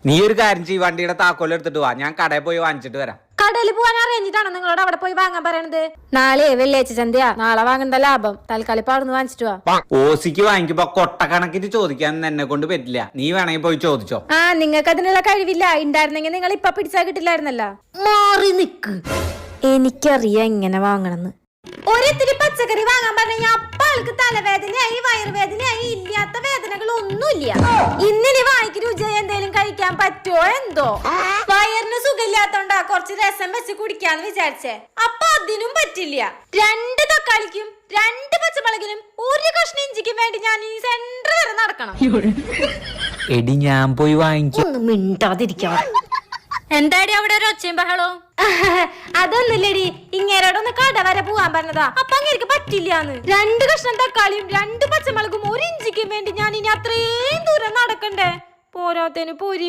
നീ ഒരു കാര്യം ചെയ്യ്, വണ്ടിയുടെ താക്കോൽ എടുത്തിട്ട് വാ, ഞാൻ കടയിൽ പോയി വാങ്ങിച്ചിട്ട് വരാം. കടയിൽ പോകാൻ അറിഞ്ഞിട്ടാണോ നിങ്ങളോട് അവിടെ പോയി വാങ്ങാൻ പറയണത്? നാളെ വെള്ളിയാഴ്ച ചന്തയാ, നാളെ വാങ്ങുന്ന ലാഭം. തൽക്കാലം ഇപ്പൊ അവിടുന്ന് വാങ്ങിച്ചിട്ട് വാ. ഓസിക്ക് വാങ്ങിക്കുമ്പോ കൊട്ടക്കണക്കിന് ചോദിക്കാൻ എന്നെ കൊണ്ട് പറ്റില്ല, നീ വേണമെങ്കിൽ പോയി ചോദിച്ചോ. നിങ്ങൾക്ക് അതിനുള്ള കഴിവില്ല. ഉണ്ടായിരുന്നെങ്കിൽ നിങ്ങൾ ഇപ്പൊ പിടിച്ചാൽ കിട്ടില്ലായിരുന്നല്ലോ. മാറി നിക്ക്, എനിക്കറിയാം എങ്ങനെ വാങ്ങണമെന്ന്. ഒരിത്തിരി പച്ചക്കറി വാങ്ങാൻ പറഞ്ഞ അപ്പ ആൾക്ക് തലവേദനയായി, വയറുവേദനയായി, ഇല്ലാത്ത വേദനകൾ ഒന്നുമില്ല. ഇന്നിനി വായിക്ക് രുചിയായി എന്തെങ്കിലും കഴിക്കാൻ പറ്റുമോ എന്തോ? വയറിന് സുഖമില്ലാത്തോണ്ടാ കുറച്ച് രസം വെച്ച് കുടിക്കാന്ന് വിചാരിച്ചേ. അപ്പൊ അതിനും പറ്റില്ല. 2 തക്കാളിക്കും 2 പച്ചമുളകിനും 1 കഷ്ണം ഇഞ്ചിക്കും വേണ്ടി ഞാൻ ഈ സെന്റർ വരെ നടക്കണം. എടി ഞാൻ പോയി വാങ്ങിക്കും. ഒന്ന് മിണ്ടാതിരിക്കാം. എന്താടി അവിടെ ഒരു ഒച്ചയും ബഹളോ? അതൊന്നുമില്ലടി, ഇങ്ങേരോടൊന്ന് കട വരെ പോവാൻ പറഞ്ഞതാ. അപ്പൊ അങ്ങേക്ക് പറ്റില്ലാന്ന്. 2 കഷ്ണം തക്കാളിയും 2 പച്ചമുളകും 1 ഇഞ്ചിക്കും വേണ്ടി ഞാൻ ഇനി അത്രയും ദൂരം നടക്കണ്ടേ? പോരാത്തതിന് പൊരി